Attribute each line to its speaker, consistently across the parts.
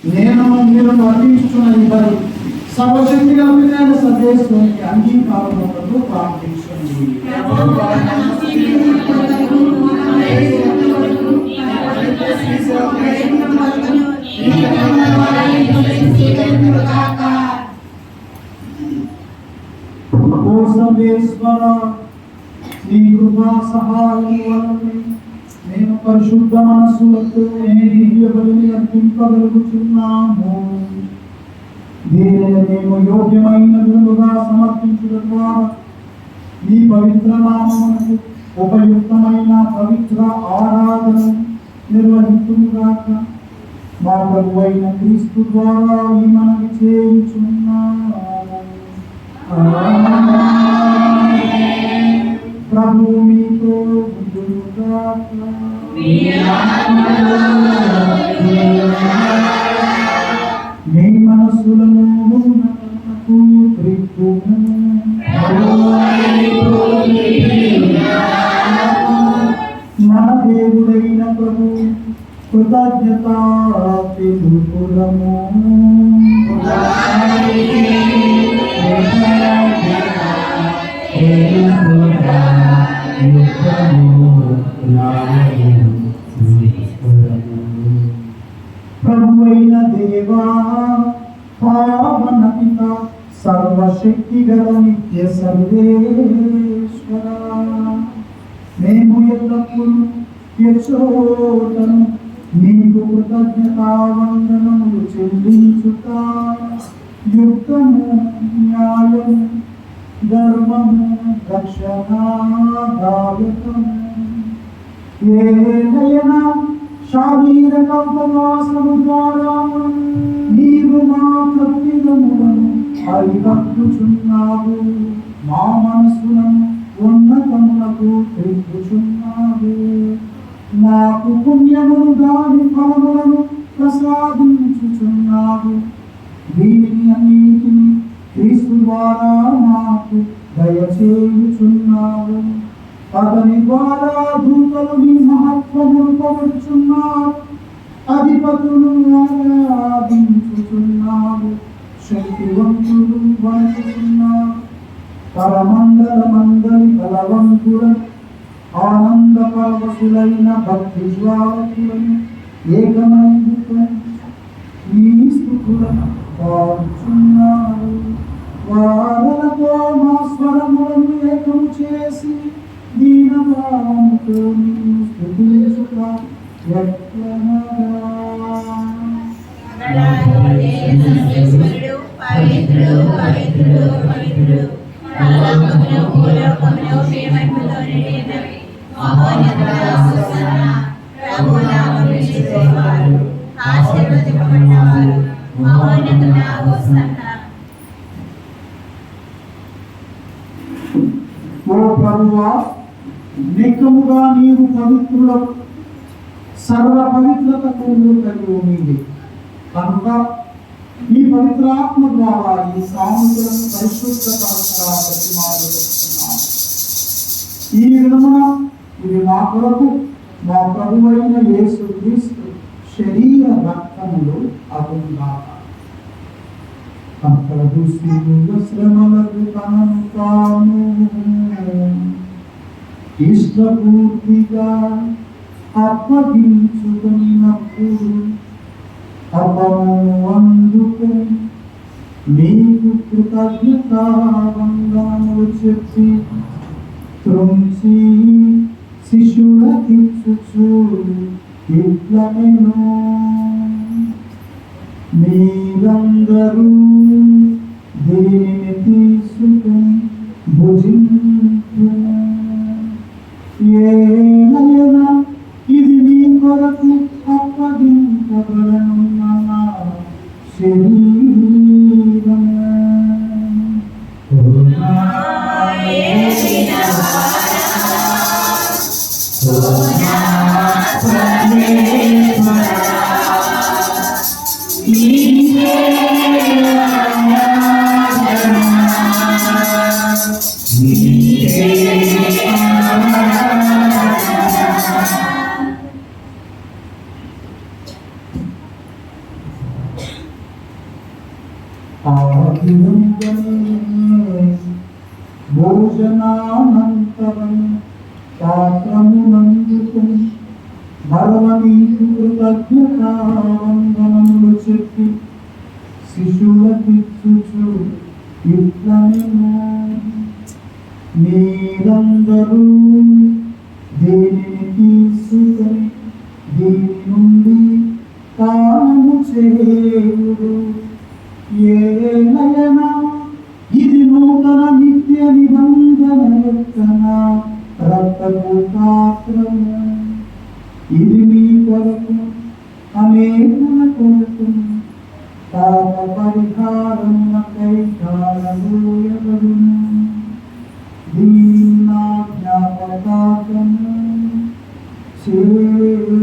Speaker 1: నేను మీరు అర్పించుకున్న ఈ బలి సర్వశక్తి కలిగిన సర్వేశ్వరునికి అంగీకారములకు ప్రార్థించండి. ఓ సర్వేశ్వర, నీ కృపా సహాయం వలన నేను పరిశుద్ధ మనస్సులతో దివ్య బలిని అర్పింపగలుగుతున్నాము. దీనిని మేము యోగ్యమైన విధముగా సమర్పించడం ద్వారా ఈ పవిత్ర నామమునకు ఉపయుక్తమైన పవిత్ర ఆరాధన నిర్వహించుగాక. మా ప్రభువైన క్రీస్తు ద్వారా ఈ మనవి చేయుచున్నాము. ప్రభు మీతో ఉండుగాక. మీ మనసులను మన దేవుడైన ప్రభు కృతజ్ఞత తెలుపులము. ప్రభువైన దేవా, పావన పిత, సర్వశక్తి గల నిత్య సర్వేశ్వర, మేము ఎల్లప్పుడూ యెహోవాను నీకు కృతజ్ఞతావందనములు చెల్లించుట యుక్తము, న్యాయము, ధర్మము, రక్షణాదాయకము. ఏలైనా శారీరక ఉపవాసము ద్వారా నీవు మా తప్పిదములను హరికట్టుచున్నావు, మా మనసులను ఉన్నతములకు త్రిప్పుచున్నావు. మాకు పుణ్యములు దాని ఫలములను ప్రసాదించుచున్నావు. దీనిని అన్నిటిని క్రీస్తు ద్వారా మాకు దయచేయుచున్నావు. అతని ద్వారా దూతలు నీ మహత్వమును పొగడుచున్నారు, అధిపతులు ఆరాధించుచున్నారు, శక్తివంతులు వణుకుచున్నారు. పరమండల మందలి బలవంతులను ఆనంద పరవశులైన భక్తి జ్వాలకులను ఏకమైనటువంటి నీ స్తుతులను పాడుచున్నారు. వారలతో మా స్వరములను ఏకము చేసి దీనభావముతో నిన్ను స్తుతించుట ఓ ప్రభువా, నిక్కముగా నీవు పవిత్రులకు సర్వ పవిత్రతకు కలిగి నీవే కనుక ఈ పవిత్రాత్మ ద్వారా ఈ సాములను పరిశుద్ధపరచుతున్నాము. ఈ విధమున ఇది మా కొరకు మా ప్రభువైన యేసు క్రీస్తు శరీర రక్తములు అగుగాక. అంతకు శిలువ శ్రమలకు తనను తాను ఇష్టపూర్తిగా అప్పగించుకున్నప్పుడు అపము అందుకుని మీకు కృతజ్ఞతావందనములు చెప్పి త్రుంచి శిష్యులకిచ్చుచు ఇట్లనెను, మీరందరూ దీనిని తీసుకుని భుజించును. ఏలైనా ఇది మీ కొరకు అప్పగింపబడనున్న నా శరీరం. భోజనానంతరం పాత్రమునందుకుని మరలని కృతజ్ఞతావందనములు చెప్పి శిశువులకిచ్చుచు ఇట్లనెను, మీరందరూ దీనిని తీసుకొని దీని నుండి పానము చేయుడు. ఏలయనా ఇది నూతన నిత్య నిబంధన యొక్క రక్తపు పాత్రము. ఇది మీ కొరకు అనేకుల కొరకు పాప పరిహారమునకై ధారపోయబడును. దీన్ని నా జ్ఞాపకార్థము చేయుడు.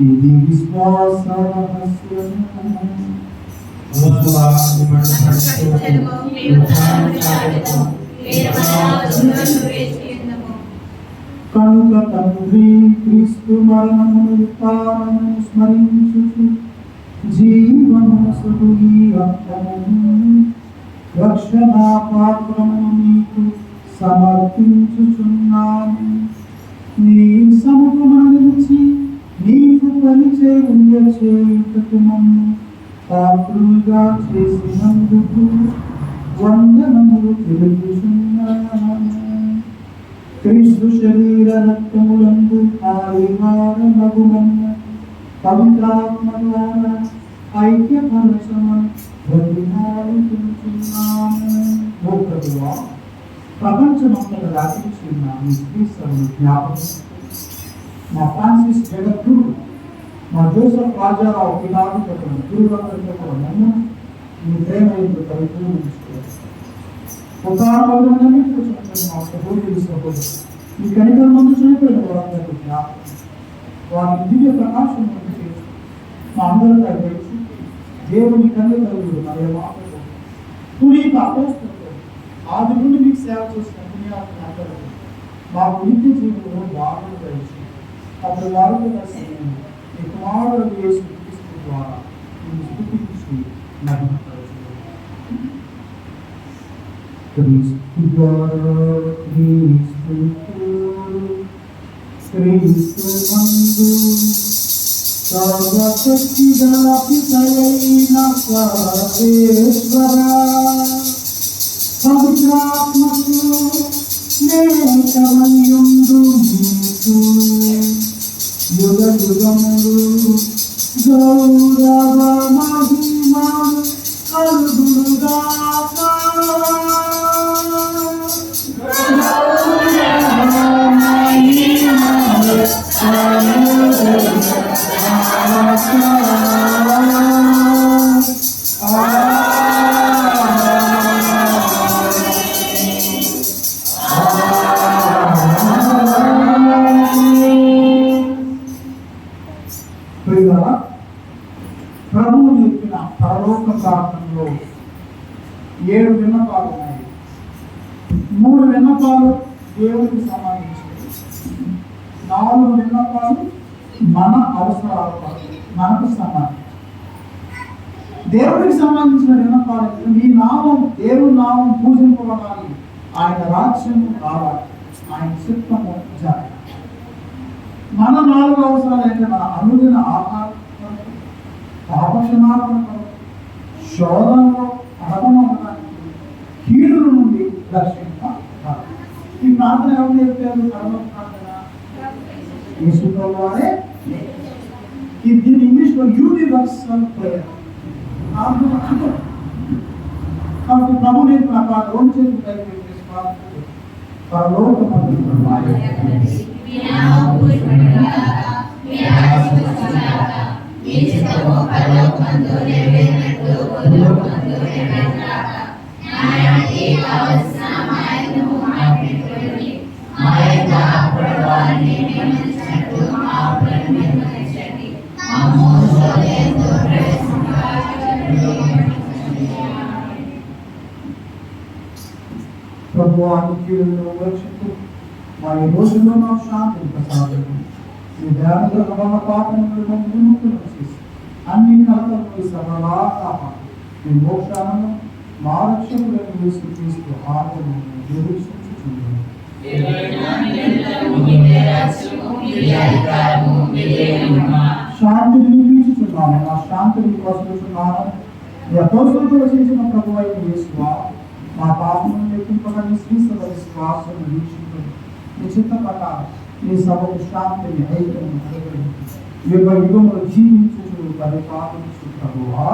Speaker 1: ఇది విశ్వాస కనుక తండ్రి క్రీస్తు మరణమును ఉత్థానమును స్మరించుచు జీవనసుడు ఈ రక్తమును రక్షణా పాత్రమును నీకు సమర్పించుచున్నాను. నీ సముఖమున నిలిచి నీకు పరిచర్య చేయుటకు మమ్ము పాత్రులుగా చేసినందుకు వందనములు తెలుపుచున్నాను. క్రీస్తు శరీర రక్తములందు ఆవిర్భావమగు మమ్ము పవిత్రాత్మ ద్వారా ఐక్యపరచమని బ్రతిమాలుకొనుచున్నాము. ఓ ప్రభువా, ప్రపంచమంతటా వ్యాపించి ఉన్న మీ క్రీస్తును జ్ఞాపకం మా ఫ్రాన్సిస్ జగద్గురు, మా జోసెఫ్ రాజారావు పిలాదుతో గురువులందరితో కూడా నన్ను మీ ప్రేమ పరిపూర్ణించుకోవాలి. ఉదాహరణలన్నీ చనిపోయిన మా సహోదరి సహోదరు మీ కనికల ముందు చనిపోయిన వారందరికీ జ్ఞాపకం, వారి దివ్య ప్రకాశం మా అందరికీ తెలిసి దేవుని కన్ను కలుగుడు మరియు మాటలు పునీత అపోస్తలులు ఆది నుండి మీకు సేవ చేసిన పుణ్యాత్మ అందరూ మాకు నిత్య జీవితంలో బాగా కలిసి అప్పుడు వారితో కలిసి మీ కుమారుడు యేసు క్రీస్తు ద్వారా మేము స్తుతించి మహిమపరచుదాము. క్రీస్తు ద్వారా క్రీస్తునందు సర్వశక్తిగల పితయైన సర్వేశ్వర పవిత్రాత్మకు నేకమయుండు నీకు యుగ యుగములు గౌరవ మహిమ కలుగుగాక. ప్రభువు చెప్పిన పరలోక ప్రార్థనలో 7 విన్నపాలు ఉన్నాయి. 3 విన్నపాలు దేవుడికి సంబంధించినవి, 4 విన్నపాలు మన అవసరాల మనకు సంబంధించి. దేవుడికి సంబంధించిన విన్నపాలు మీ నామం, దేవుడి నామం పూజింపబడాలి, ఆయన రాజ్యం రావాలి, ఆయన చిత్తము జరగాలి. మన 4 అవసరాలు అంటే మన అనుదిన ఆహారం, పాపక్షమాపణ, శోధనలో అడగడానికి, కీడుల నుండి రక్షించాలి. ఈ ప్రార్థన ఎవరు చెప్పారు? పరమ ప్రార్థన యేసుతో వారే. దీని ఇంగ్లీష్లో యూనివర్సల్ ప్రేయర్. కాబట్టి ప్రభు నేను నా రెండు చేతులు కలిపి పరలోకమందు
Speaker 2: న్యాయానికి కావలసిన మాయను మాట్లాడుకోండి. మాయ అప్పుడు వారిని నిర్మించినట్టు ఆపులను నిర్మించండి. మా మోసంలో
Speaker 1: ప్రభు ఆత్మీయులను రక్షిస్తూ మా ఈ రోజుల్లో మాకు శాంతిని ప్రసాదించండి. ఈ ధ్యానంలో మన పాపములను విముక్తులను చేసి అన్ని కలతలను సర్వదా కాపాడు. మీ మోక్షాలను మా రక్షకులను యేసుక్రీస్తు ఆత్మను నిరీక్షించుచున్నాము. శాంతిని నిరీక్షించుచున్నాము. మా శాంతిని కోసముచున్నాము. ఈ అపోస్తలులతో రచించిన ప్రభు అయిన యేసువా, మా పాపములను లెక్కింపగా నీ శ్రీసభ విశ్వాసం వీక్షించండి. నీ చిత్త ప్రకారం నీ సభకు శాంతిని ఐక్యము యుగ యుగములు జీవించుచు పరిపాలించు ప్రభువా.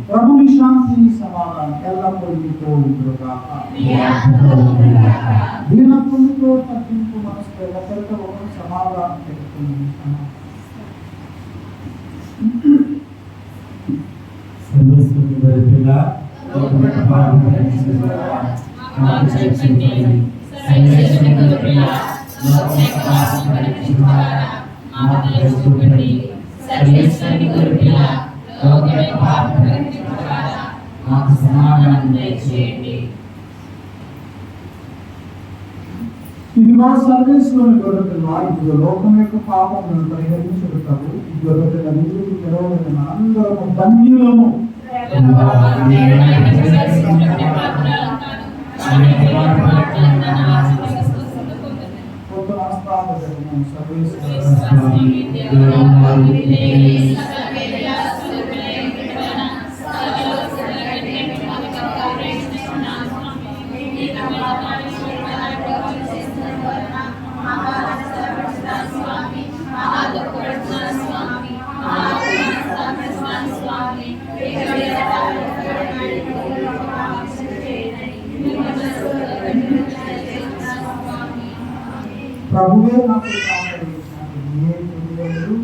Speaker 1: ప్రభుని శాంతి సమాధానం ఎల్లప్పుడూ మీతో ఉండుగాక. దీనత్వముతో తగ్గింపు మనసుతో ఒకరితో ఒకరు సమాధానం పెట్టుకుని ఇదిగో సర్వేశ్వరుని గొర్రెపిల్ల, ఇదిగో లోకం యొక్క పాపములను పరిహరించుటకు ఈ గొర్రెపిల్ల నీకు తెరవబడిన అందరము ధన్యులము. ప్రభువే నాకు కాపాడించినట్టు ఏ తెలియదు